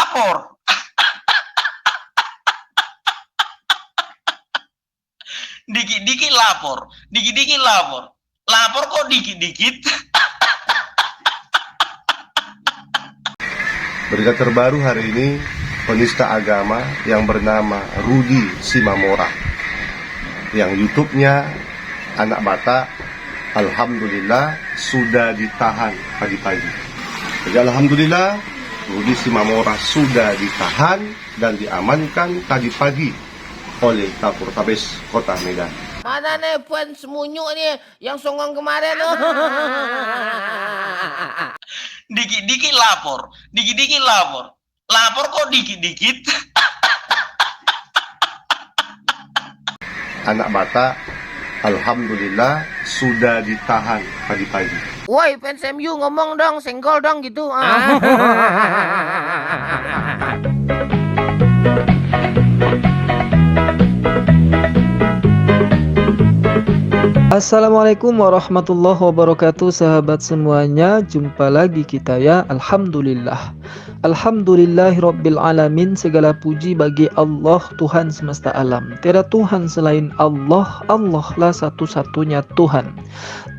lapor. Dikit-dikit lapor, dikit-dikit lapor. Lapor kok dikit-dikit. Berita terbaru hari ini, penista agama yang bernama Rudy Simamora, yang YouTube-nya Anak Batak, alhamdulillah sudah ditahan pagi-pagi. Jadi alhamdulillah Rudy Simamora sudah ditahan dan diamankan tadi pagi oleh Kapolres Kota Medan. Mana nih Puan Semunyuk nih yang songong kemarin? Dikit-dikit lapor, dikit-dikit lapor. Lapor kok dikit-dikit. Anak Batak, alhamdulillah sudah ditahan pagi-pagi. Woi fans MU ngomong dong, senggol dong gitu. Assalamualaikum warahmatullahi wabarakatuh, sahabat semuanya. Jumpa lagi kita ya. Alhamdulillah, alhamdulillahirabbil alamin. Segala puji bagi Allah, Tuhan semesta alam. Tiada Tuhan selain Allah. Allah lah satu-satunya Tuhan.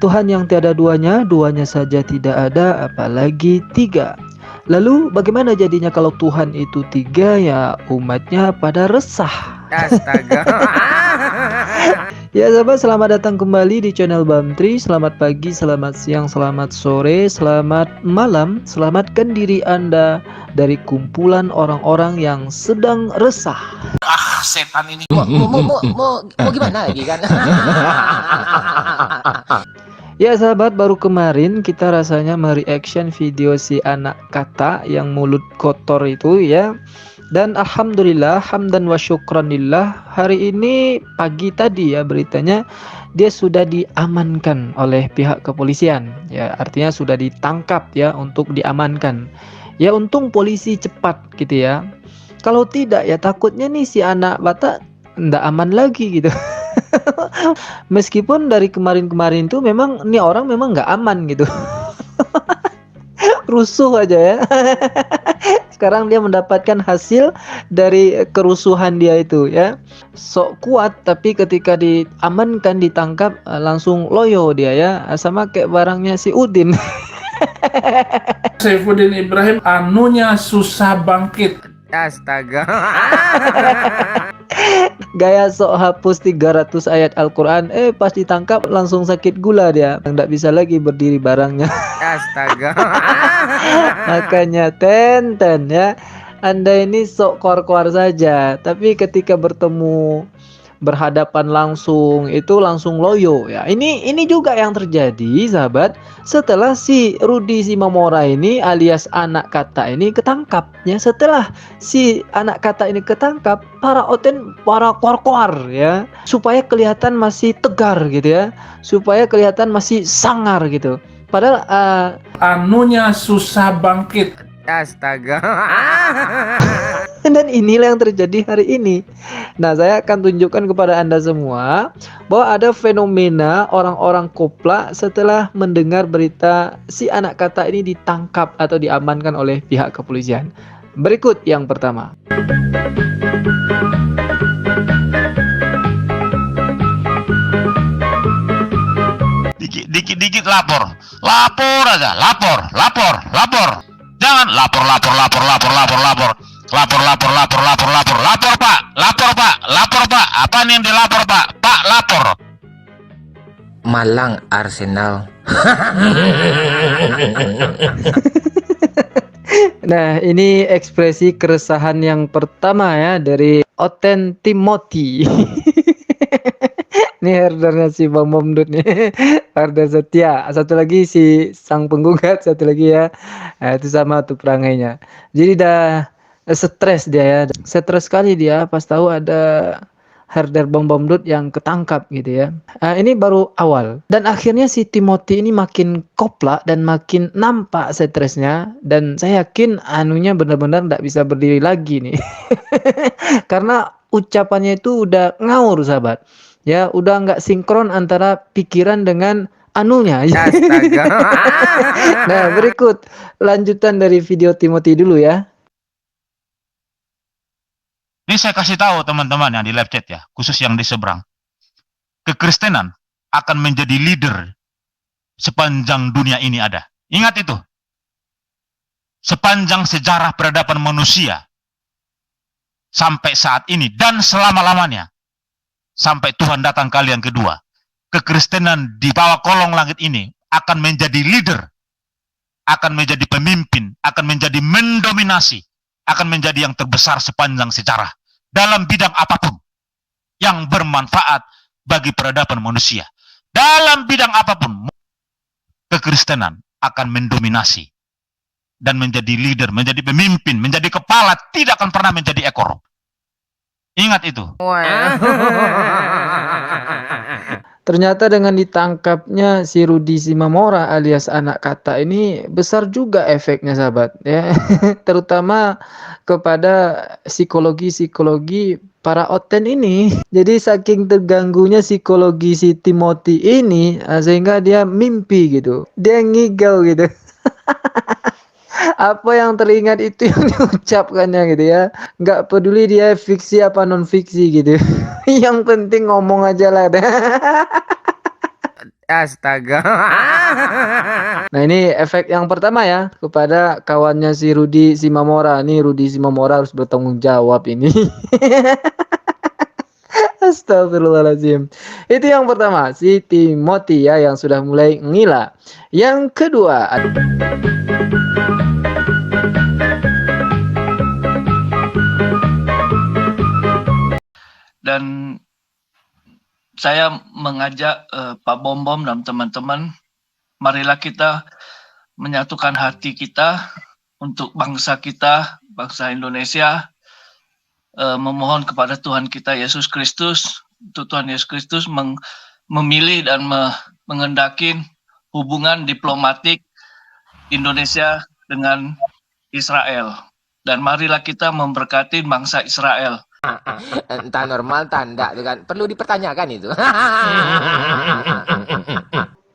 Tuhan yang tiada duanya, duanya saja tidak ada, apalagi tiga. Lalu bagaimana jadinya kalau Tuhan itu tiga? Ya umatnya pada resah. Astaga. Ya sahabat, selamat datang kembali di channel Bamtri. Selamat pagi, selamat siang, selamat sore, selamat malam. Selamatkan diri Anda dari kumpulan orang-orang yang sedang resah. Ah, setan ini. Mau gimana lagi kan? Ya sahabat, baru kemarin kita rasanya mereaction video si anak kata yang mulut kotor itu ya. Dan alhamdulillah, hamdan wa syukranillah, hari ini pagi tadi ya beritanya dia sudah diamankan oleh pihak kepolisian. Ya, artinya sudah ditangkap ya untuk diamankan. Ya untung polisi cepat gitu ya. Kalau tidak ya takutnya nih si anak Batak ndak aman lagi gitu. Meskipun dari kemarin-kemarin tuh memang nih orang memang nggak aman gitu. Rusuh aja ya. Sekarang dia mendapatkan hasil dari kerusuhan dia itu ya. Sok kuat tapi ketika diamankan, ditangkap langsung loyo dia ya. Sama kayak barangnya si Udin. Saifuddin Ibrahim anunya susah bangkit. Astaga. Gaya sok hapus 300 ayat Al-Quran, pas ditangkap langsung sakit gula dia, nggak bisa lagi berdiri barangnya. Astaga. Makanya Tenten ya, Anda ini sok koar-koar saja, tapi ketika bertemu berhadapan langsung itu langsung loyo ya. Ini juga yang terjadi sahabat setelah si Rudy Simamora ini alias anak kata ini ketangkap ya. Setelah si anak kata ini ketangkap, para koar-koar ya, supaya kelihatan masih tegar gitu ya, supaya kelihatan masih sangar gitu. Padahal Anunya susah bangkit. Astaga. dan inilah yang terjadi hari ini. Nah, saya akan tunjukkan kepada Anda semua bahwa ada fenomena orang-orang kopla setelah mendengar berita si anak kata ini ditangkap atau diamankan oleh pihak kepolisian. Berikut yang pertama. Dikit-dikit lapor. Lapor aja, lapor. Jangan lapor. Lapor Pak. Apa nih yang dilapor Pak? Pak, lapor. Malang Arsenal. Nah, ini ekspresi keresahan yang pertama ya dari Oten Timothy. Ini herdernya si Bang Momdut nih. Herder Setia. Satu lagi si sang penggugat, satu lagi ya. Nah, itu sama tuh perangainya. Jadi dah stres dia ya. Stres sekali dia pas tahu ada herder Bang Momdut yang ketangkap gitu ya. Ini baru awal. Dan akhirnya si Timothy ini makin koplak dan makin nampak stresnya. Dan saya yakin anunya benar-benar tidak bisa berdiri lagi nih. Karena ucapannya itu udah ngawur sahabat. Ya udah nggak sinkron antara pikiran dengan anunya. Astaga. Nah berikut lanjutan dari video Timothy dulu ya. Ini saya kasih tahu teman-teman yang di live chat ya, khusus yang di seberang. Kekristenan akan menjadi leader sepanjang dunia ini ada. Ingat itu. Sepanjang sejarah peradaban manusia sampai saat ini dan selama-lamanya sampai Tuhan datang kali yang kedua, kekristenan di bawah kolong langit ini akan menjadi leader, akan menjadi pemimpin, akan menjadi mendominasi, akan menjadi yang terbesar sepanjang sejarah dalam bidang apapun yang bermanfaat bagi peradaban manusia. Dalam bidang apapun, kekristenan akan mendominasi dan menjadi leader, menjadi pemimpin, menjadi kepala, tidak akan pernah menjadi ekor. Ingat itu. Ternyata dengan ditangkapnya si Rudi Simamora alias anak kata ini besar juga efeknya sahabat ya. Terutama kepada psikologi para oten ini. Jadi saking terganggunya psikologi si Timothy ini sehingga dia mimpi gitu. Dia ngigau gitu. Apa yang teringat itu yang diucapkannya gitu ya, nggak peduli dia fiksi apa non fiksi gitu. Yang penting ngomong aja lah. Astaga. Nah ini efek yang pertama ya kepada kawannya si Rudi Simamora. Nih Rudi Simamora harus bertanggung jawab ini. Astagfirullahaladzim. Itu yang pertama, si Timothy ya yang sudah mulai ngila. Yang kedua, dan saya mengajak Pak Bom Bom dan teman-teman, marilah kita menyatukan hati kita untuk bangsa kita, bangsa Indonesia, memohon kepada Tuhan kita Yesus Kristus, untuk Tuhan Yesus Kristus memilih dan mengendaki hubungan diplomatik Indonesia dengan Israel. Dan marilah kita memberkati bangsa Israel. Entah normal, entah enggak, kan perlu dipertanyakan itu.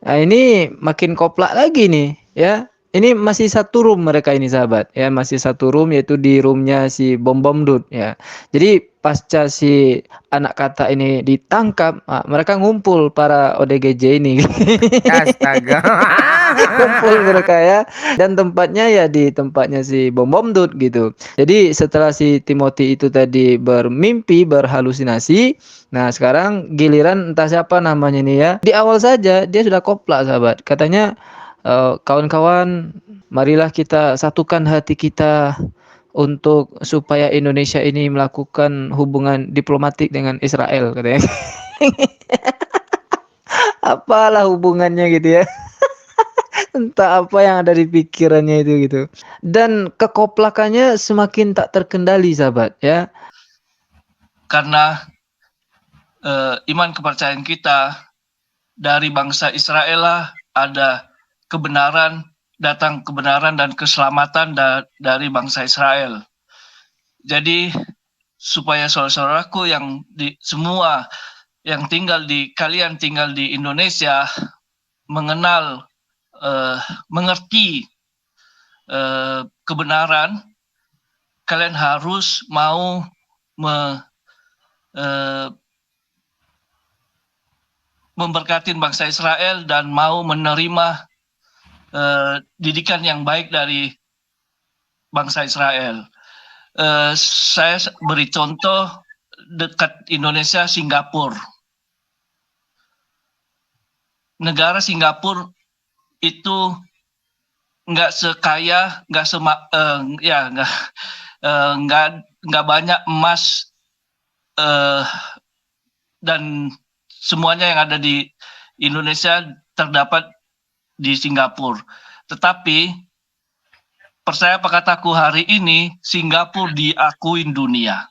nah ini makin koplak lagi nih ya. Ini masih satu room mereka ini sahabat ya, masih satu room yaitu di roomnya si Bom Bom Dut ya. Jadi pasca si anak kata ini ditangkap, mereka ngumpul para ODGJ ini. Astaga. Kumpul mereka ya, dan tempatnya ya di tempatnya si Bom Bom Dut gitu. Jadi setelah si Timothy itu tadi bermimpi, berhalusinasi, nah sekarang giliran entah siapa namanya nih ya. Di awal saja dia sudah koplak sahabat. Katanya kawan-kawan, marilah kita satukan hati kita untuk supaya Indonesia ini melakukan hubungan diplomatik dengan Israel katanya. Apalah hubungannya gitu ya. Entah apa yang ada di pikirannya itu gitu. Dan kekoplakannya semakin tak terkendali sahabat ya. Karena iman kepercayaan kita dari bangsa Israel lah ada kebenaran, datang kebenaran dan keselamatan dari bangsa Israel. Jadi supaya saudara-saudaraku yang semua yang kalian tinggal di Indonesia mengenal, mengerti kebenaran, kalian harus mau memberkati bangsa Israel dan mau menerima didikan yang baik dari bangsa Israel. Saya beri contoh dekat Indonesia, Singapura. Negara Singapura itu nggak sekaya, nggak banyak emas dan semuanya yang ada di Indonesia terdapat di Singapura. Tetapi percaya apa kataku, hari ini Singapura diakuin dunia.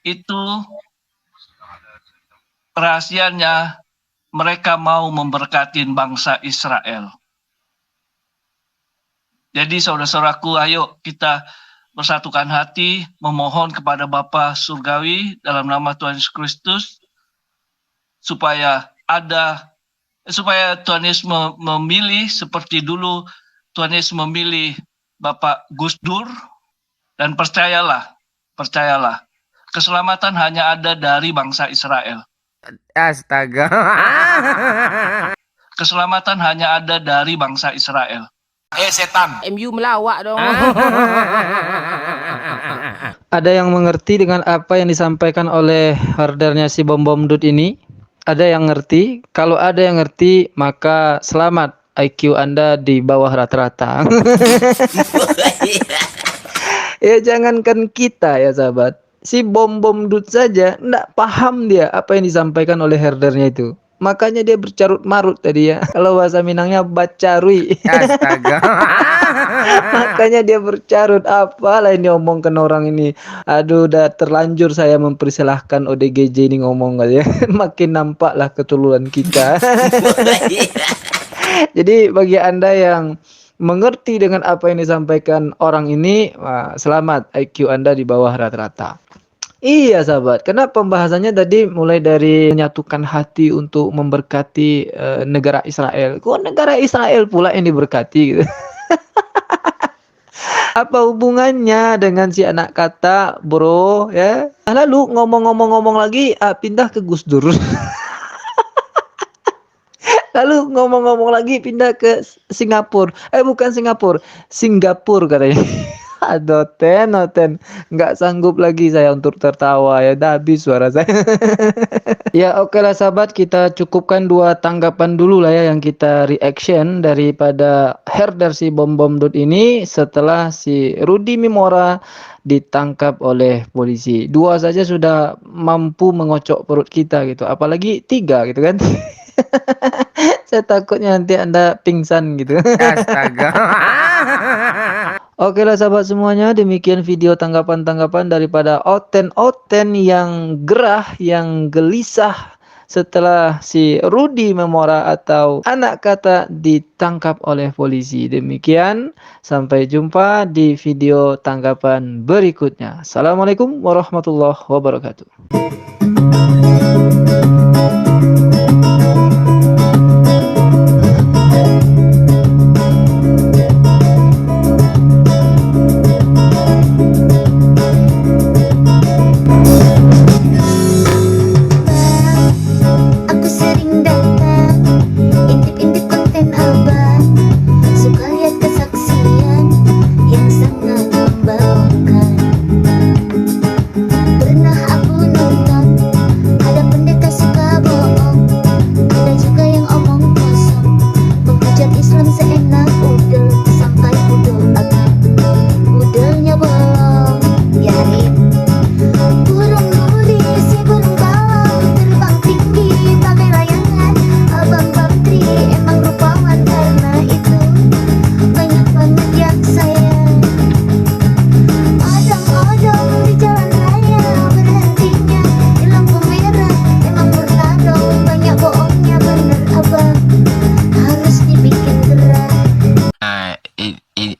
Itu rahasianya, mereka mau memberkati bangsa Israel. Jadi saudara-saudaraku, ayo kita bersatukan hati, memohon kepada Bapa Surgawi dalam nama Tuhan Yesus Kristus, supaya Tuhan Yesus memilih seperti dulu Tuhan Yesus memilih Bapak Gus Dur, dan percayalah Percayalah, keselamatan hanya ada dari bangsa Israel. Astaga. Keselamatan hanya ada dari bangsa Israel. MU melawak dong. Ada yang mengerti dengan apa yang disampaikan oleh herdernya si bom dut ini? Ada yang ngerti? Kalau ada yang ngerti, maka selamat, IQ Anda di bawah rata-rata. Ya jangankan kita ya sahabat, si bom dut saja nggak paham dia apa yang disampaikan oleh herdernya itu. Makanya dia bercarut-marut tadi ya. Kalau bahasa Minangnya bacarui. Astaga. Makanya dia bercarut, apalah ini omongkan orang ini. Aduh, udah terlanjur saya mempersilahkan ODGJ ini ngomong aja. Makin nampaklah ketuluran kita. Jadi bagi Anda yang mengerti dengan apa yang disampaikan orang ini, wah, selamat, IQ Anda di bawah rata-rata. Iya sahabat, karena pembahasannya tadi mulai dari menyatukan hati untuk memberkati negara Israel. Kok negara Israel pula yang diberkati gitu? Apa hubungannya dengan si anak kata bro ya? Lalu ngomong-ngomong lagi pindah ke Gus Dur. Lalu ngomong-ngomong lagi pindah ke Singapura. Bukan Singapura, Singapura katanya. Noten, nggak sanggup lagi saya untuk tertawa ya, dah habis suara saya. Ya oke lah sahabat, kita cukupkan 2 tanggapan dulu lah ya yang kita reaction daripada herder si bom dut ini setelah si Rudi Mimora ditangkap oleh polisi. 2 saja sudah mampu mengocok perut kita gitu, apalagi 3 gitu kan. Saya takutnya nanti Anda pingsan gitu. Astaga. Oke lah sahabat semuanya, demikian video tanggapan-tanggapan daripada Oten yang gerah, yang gelisah setelah si Rudi Memora atau anak kata ditangkap oleh polisi. Demikian, sampai jumpa di video tanggapan berikutnya. Assalamualaikum warahmatullahi wabarakatuh.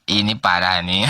Ini parah nih.